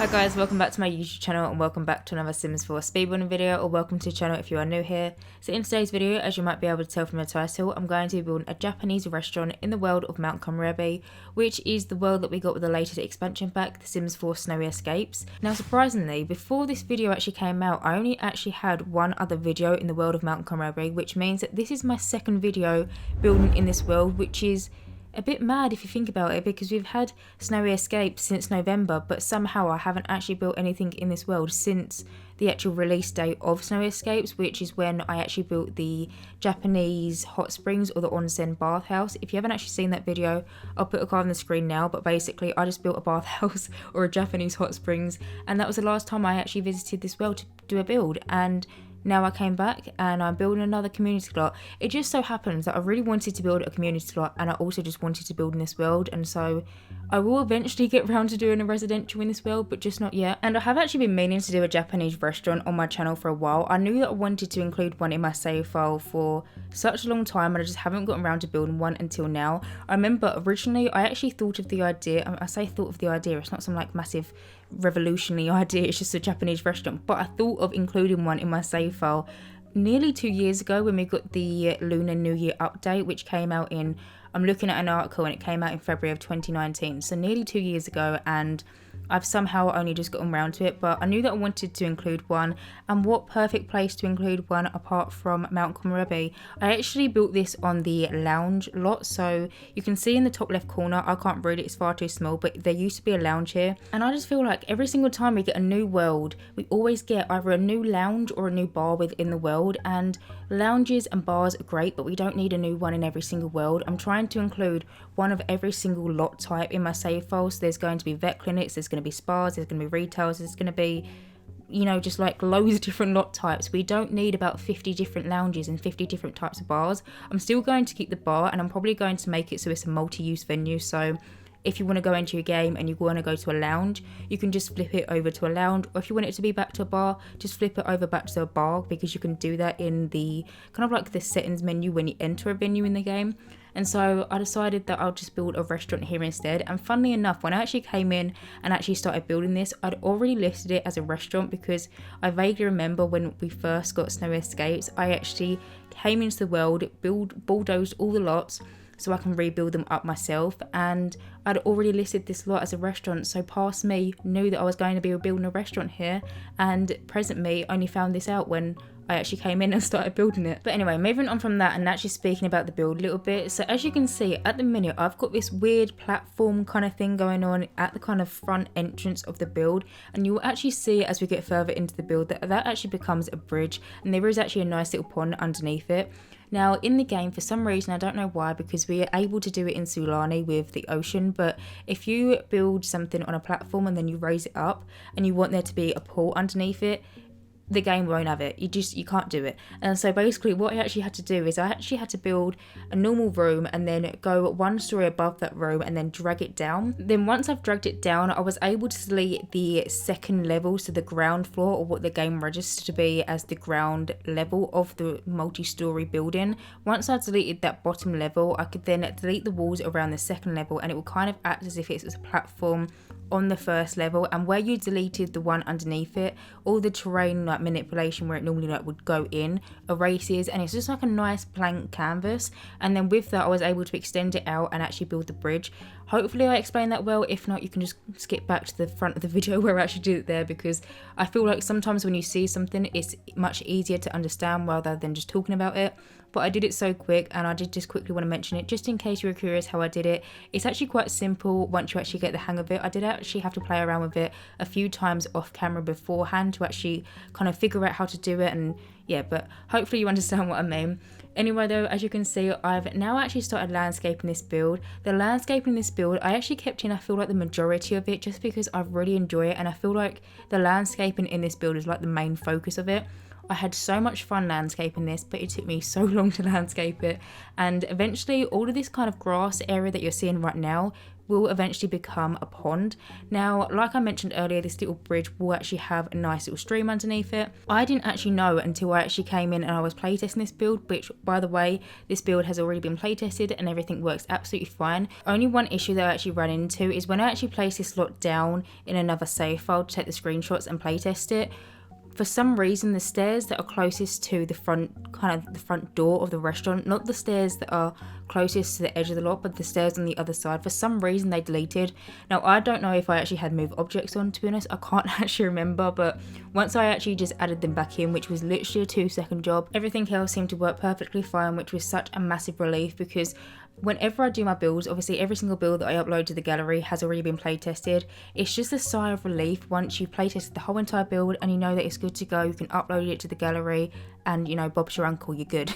Hi guys, welcome back to my YouTube channel and welcome back to another Sims 4 speedrunning video, or welcome to the channel if you are new here. So in today's video, as you might be able to tell from the title, I'm going to be building a Japanese restaurant in the world of Mount Komorebi, which is the world that we got with the latest expansion pack, The Sims 4 Snowy Escapes. Now surprisingly, before this video actually came out, I only actually had one other video in the world of Mount Komorebi, which means that this is my second video building in this world, which is a bit mad if you think about it, because we've had Snowy Escapes since November, but somehow I haven't actually built anything in this world since the actual release date of Snowy Escapes, which is when I actually built the Japanese hot springs or the onsen bathhouse. If you haven't actually seen that video, I'll put a card on the screen now, but basically I just built a bathhouse or a Japanese hot springs, and that was the last time I actually visited this world to do a build. And now I came back and I'm building another community slot. It just so happens that I really wanted to build a community slot, and I also just wanted to build in this world, and so I will eventually get around to doing a residential in this world, but just not yet. And I have actually been meaning to do a Japanese restaurant on my channel for a while. I knew that I wanted to include one in my save file for such a long time, and I just haven't gotten around to building one until now. I remember originally I actually thought of the idea, I say thought of the idea, it's not some like massive revolutionary idea, it's just a Japanese restaurant, but I thought of including one in my save file nearly 2 years ago when we got the Lunar New Year update, which came out in, I'm looking at an article and it came out in February of 2019, so nearly 2 years ago, and I've somehow only just gotten around to it. But I knew that I wanted to include one, and what perfect place to include one apart from Mount Komorebi. I actually built this on the lounge lot, so you can see in the top left corner, I can't read it, it's far too small, but there used to be a lounge here, and I just feel like every single time we get a new world, we always get either a new lounge or a new bar within the world, and lounges and bars are great, but we don't need a new one in every single world. I'm trying to include one of every single lot type in my save file, so there's going to be vet clinics, there's going to be spas, there's going to be retails, there's going to be, you know, just like loads of different lot types. We don't need about 50 different lounges and 50 different types of bars. I'm still going to keep the bar, and I'm probably going to make it so it's a multi-use venue, so if you want to go into your game and you want to go to a lounge, you can just flip it over to a lounge, or if you want it to be back to a bar, just flip it over back to a bar, because you can do that in the kind of like the settings menu when you enter a venue in the game. And so I decided that I'll just build a restaurant here instead. And funnily enough, when I actually came in and actually started building this, I'd already listed it as a restaurant, because I vaguely remember when we first got Snowy Escapes, I actually came into the world, bulldozed all the lots so I can rebuild them up myself, and I'd already listed this lot as a restaurant, so past me knew that I was going to be building a restaurant here, and present me only found this out when I actually came in and started building it. But anyway, moving on from that and actually speaking about the build a little bit. So as you can see at the minute, I've got this weird platform kind of thing going on at the kind of front entrance of the build, and you'll actually see as we get further into the build that actually becomes a bridge, and there is actually a nice little pond underneath it. Now in the game, for some reason, I don't know why, because we are able to do it in Sulani with the ocean, but if you build something on a platform and then you raise it up and you want there to be a pool underneath it, the game won't have it. You can't do it. And so basically what I actually had to do is I actually had to build a normal room and then go one story above that room and then drag it down. Then once I've dragged it down, I was able to delete the second level, so the ground floor, or what the game registers to be as the ground level of the multi-story building. Once I deleted that bottom level, I could then delete the walls around the second level, and it will kind of act as if it was a platform on the first level, and where you deleted the one underneath it, all the terrain like manipulation where it normally like would go in erases, and it's just like a nice blank canvas. And then with that I was able to extend it out and actually build the bridge. Hopefully I explained that well. If not, you can just skip back to the front of the video where I actually did it there, because I feel like sometimes when you see something it's much easier to understand rather than just talking about it. But I did it so quick, and I did just quickly want to mention it just in case you were curious how I did it. It's actually quite simple once you actually get the hang of it. I did actually have to play around with it a few times off camera beforehand to actually kind of figure out how to do it, and yeah, but hopefully you understand what I mean. Anyway though, as you can see, I've now actually started landscaping this build. The landscaping in this build, I actually kept in, I feel like, the majority of it, just because I really enjoy it, and I feel like the landscaping in this build is like the main focus of it. I had so much fun landscaping this, but it took me so long to landscape it. And eventually all of this kind of grass area that you're seeing right now will eventually become a pond. Now, like I mentioned earlier, this little bridge will actually have a nice little stream underneath it. I didn't actually know until I actually came in and I was playtesting this build, which, by the way, this build has already been playtested and everything works absolutely fine. Only one issue that I actually ran into is when I actually place this lot down in another save file to take the screenshots and playtest it, for some reason the stairs that are closest to the front, kind of the front door of the restaurant, not the stairs that are closest to the edge of the lot, but the stairs on the other side, for some reason they deleted. Now, I don't know if I actually had move objects on, to be honest, I can't actually remember, but once I actually just added them back in, which was literally a 2-second job, everything else seemed to work perfectly fine, which was such a massive relief, because whenever I do my builds, obviously every single build that I upload to the gallery has already been playtested. It's just a sigh of relief once you've playtested the whole entire build and you know that it's good to go. You can upload it to the gallery and, you know, Bob's your uncle, you're good.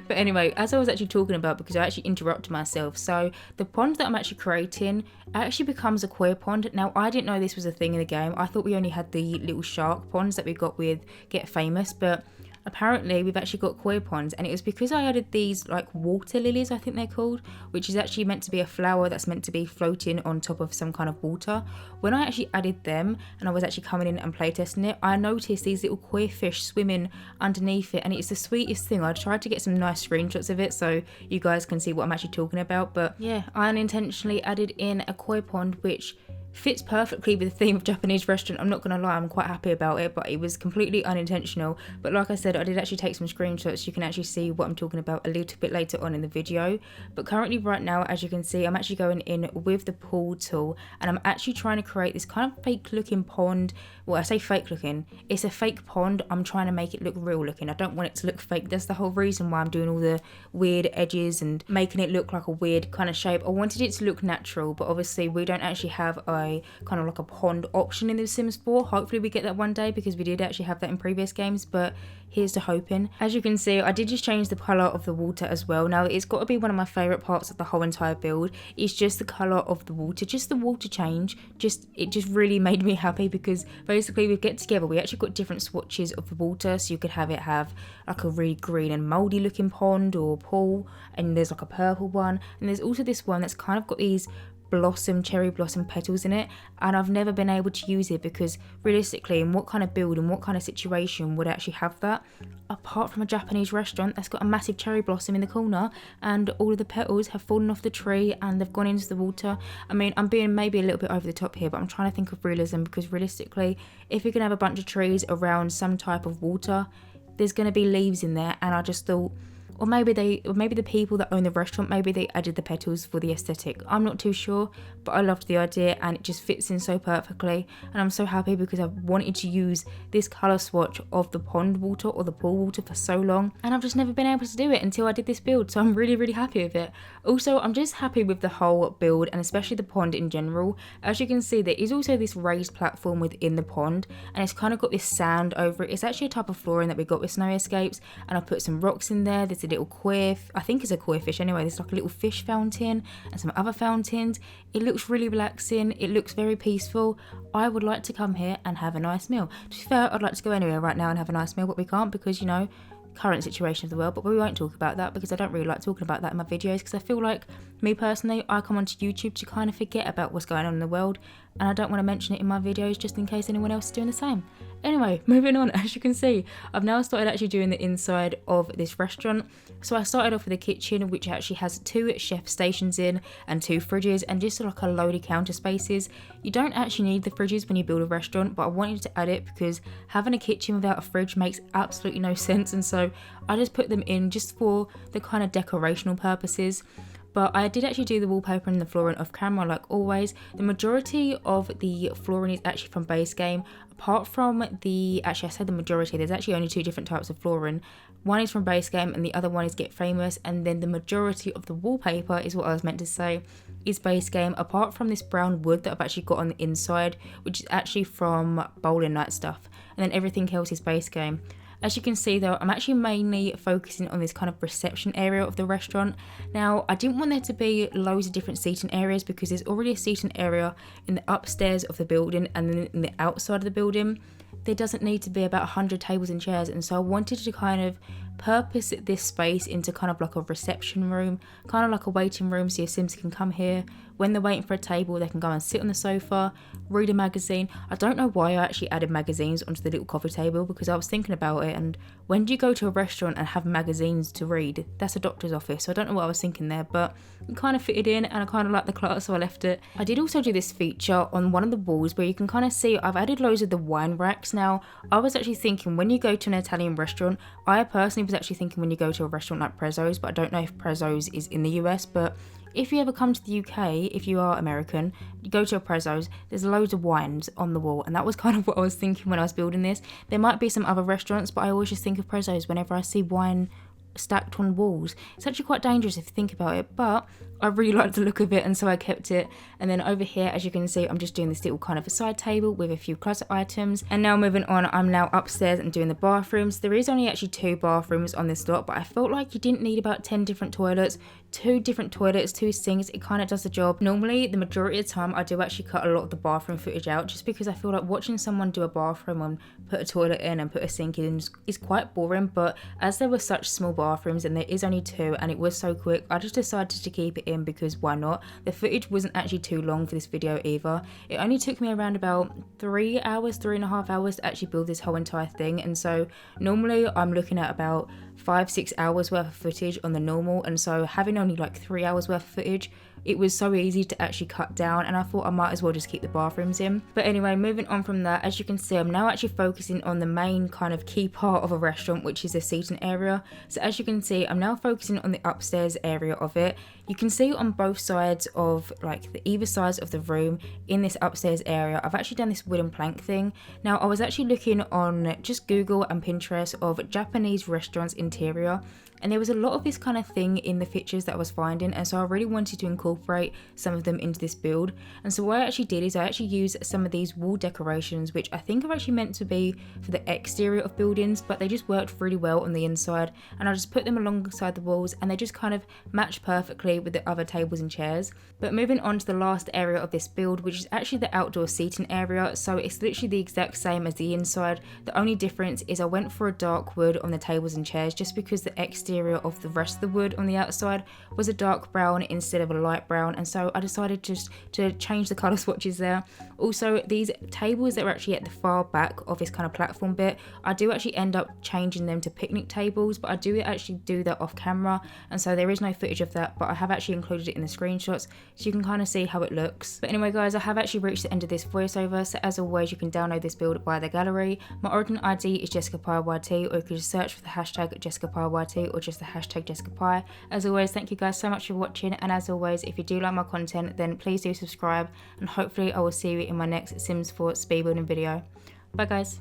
But anyway, as I was actually talking about, because I actually interrupted myself, so the pond that I'm actually creating actually becomes a koi pond. Now, I didn't know this was a thing in the game. I thought we only had the little shark ponds that we got with Get Famous, but apparently we've actually got koi ponds, and it was because I added these like water lilies, I think they're called, which is actually meant to be a flower that's meant to be floating on top of some kind of water. When I actually added them and I was actually coming in and playtesting it, I noticed these little koi fish swimming underneath it, and it's the sweetest thing. I tried to get some nice screenshots of it so you guys can see what I'm actually talking about, but yeah, I unintentionally added in a koi pond which fits perfectly with the theme of Japanese restaurant. I'm not gonna lie, I'm quite happy about it, but it was completely unintentional. But like I said, I did actually take some screenshots. You can actually see what I'm talking about a little bit later on in the video. But currently right now, as you can see, I'm actually going in with the pool tool, and I'm actually trying to create this kind of fake looking pond. Well, I say fake looking, it's a fake pond. I'm trying to make it look real looking. I don't want it to look fake. That's the whole reason why I'm doing all the weird edges and making it look like a weird kind of shape. I wanted it to look natural, but obviously we don't actually have a kind of like a pond option in The Sims 4. Hopefully we get that one day, because we did actually have that in previous games, but here's to hoping. As you can see, I did just change the colour of the water as well. Now, it's got to be one of my favourite parts of the whole entire build. It's just the colour of the water, just the water change. It just really made me happy, because basically we get together, we actually got different swatches of the water, so you could have it have like a really green and mouldy looking pond or pool, and there's like a purple one, and there's also this one that's kind of got these cherry blossom petals in it, and I've never been able to use it, because realistically, in what kind of build and what kind of situation would actually have that, apart from a Japanese restaurant that's got a massive cherry blossom in the corner and all of the petals have fallen off the tree and they've gone into the water. I mean, I'm being maybe a little bit over the top here, but I'm trying to think of realism, because realistically, if you can have a bunch of trees around some type of water, there's going to be leaves in there, and I just thought, or maybe the people that own the restaurant, maybe they added the petals for the aesthetic. I'm not too sure, but I loved the idea and it just fits in so perfectly. And I'm so happy, because I've wanted to use this colour swatch of the pond water or the pool water for so long, and I've just never been able to do it until I did this build. So I'm really, really happy with it. Also, I'm just happy with the whole build, and especially the pond in general. As you can see, there is also this raised platform within the pond, and it's kind of got this sand over it. It's actually a type of flooring that we got with Snow Escapes, and I put some rocks in there. There's a little koi, I think it's a koi fish anyway. There's like a little fish fountain and some other fountains. It looks really relaxing. It looks very peaceful. I would like to come here and have a nice meal. To be fair, I'd like to go anywhere right now and have a nice meal, but we can't, because, you know, current situation of the world. But we won't talk about that, because I don't really like talking about that in my videos, because I feel like, me personally, I come onto YouTube to kind of forget about what's going on in the world, and I don't want to mention it in my videos just in case anyone else is doing the same. Anyway, moving on. As you can see, I've now started actually doing the inside of this restaurant. So I started off with a kitchen, which actually has 2 chef stations in and 2 fridges and just like a load of counter spaces. You don't actually need the fridges when you build a restaurant, but I wanted to add it because having a kitchen without a fridge makes absolutely no sense, and so I just put them in just for the kind of decorational purposes. But I did actually do the wallpaper and the flooring off camera like always. The majority of the flooring is actually from base game. Apart from actually I said the majority, there's actually only 2 different types of flooring. One is from base game and the other one is Get Famous, and then the majority of the wallpaper is what I was meant to say is base game, apart from this brown wood that I've actually got on the inside, which is actually from Bowling Night Stuff, and then everything else is base game. As you can see though, I'm actually mainly focusing on this kind of reception area of the restaurant. Now, I didn't want there to be loads of different seating areas because there's already a seating area in the upstairs of the building and then in the outside of the building. there doesn't need to be about 100 tables and chairs, and so I wanted to kind of purpose this space into kind of like a reception room, kind of like a waiting room, so your Sims can come here. When they're waiting for a table, they can go and sit on the sofa, read a magazine. I don't know why I actually added magazines onto the little coffee table, because I was thinking about it, and when do you go to a restaurant and have magazines to read? That's a doctor's office, so I don't know what I was thinking there, but it kind of fitted in, and I kind of like the clutter, so I left it. I did also do this feature on one of the walls where you can kind of see I've added loads of the wine racks. Now, I was actually thinking when you go to an Italian restaurant, I personally was actually thinking when you go to a restaurant like Prezzo's, but I don't know if Prezzo's is in the US, but if you ever come to the UK, if you are American, you go to a Prezzo's, there's loads of wines on the wall, and that was kind of what I was thinking when I was building this. There might be some other restaurants, but I always just think of Prezzo's whenever I see wine stacked on walls. It's actually quite dangerous if you think about it, but I really like the look of it, and so I kept it. And then over here, as you can see, I'm just doing this little kind of a side table with a few closet items. And now moving on, I'm now upstairs and doing the bathrooms. There is only actually 2 bathrooms on this lot, but I felt like you didn't need about 10 different toilets. 2 different toilets, 2 sinks, it kind of does the job. Normally, the majority of the time, I do actually cut a lot of the bathroom footage out, just because I feel like watching someone do a bathroom and put a toilet in and put a sink in is quite boring. But as there were such small bathrooms and there is only 2 and it was so quick, I just decided to keep it in, because why not? The footage wasn't actually too long for this video either. It only took me around about 3 hours, 3.5 hours to actually build this whole entire thing, and so normally I'm looking at about 5-6 hours worth of footage on the normal, and so having only like 3 hours worth of footage, it was so easy to actually cut down, and I thought I might as well just keep the bathrooms in. But anyway, moving on from that, as you can see, I'm now actually focusing on the main kind of key part of a restaurant, which is the seating area. So as you can see, I'm now focusing on the upstairs area of it. You can see on both sides of like the either sides of the room in this upstairs area, I've actually done this wooden plank thing. Now, I was actually looking on just Google and Pinterest of Japanese restaurants interior, and there was a lot of this kind of thing in the pictures that I was finding, and so I really wanted to incorporate some of them into this build. And so what I actually did is I actually used some of these wall decorations, which I think are actually meant to be for the exterior of buildings, but they just worked really well on the inside, and I just put them alongside the walls, and they just kind of matched perfectly with the other tables and chairs. But moving on to the last area of this build, which is actually the outdoor seating area, so it's literally the exact same as the inside. The only difference is I went for a dark wood on the tables and chairs, just because the exterior of the rest of the wood on the outside was a dark brown instead of a light brown, and so I decided just to change the colour swatches there. Also, these tables that were actually at the far back of this kind of platform bit, I do actually end up changing them to picnic tables, but I do actually do that off camera, and so there is no footage of that, but I have actually included it in the screenshots so you can kind of see how it looks. But anyway guys, I have actually reached the end of this voiceover, so as always you can download this build via the gallery. My origin ID is JessicapieYT, or you can just search for the hashtag JessicapieYT or just the hashtag Jessicapie. As always, thank you guys so much for watching, and as always, if you do like my content, then please do subscribe, and hopefully I will see you in my next Sims 4 speed building video. Bye guys.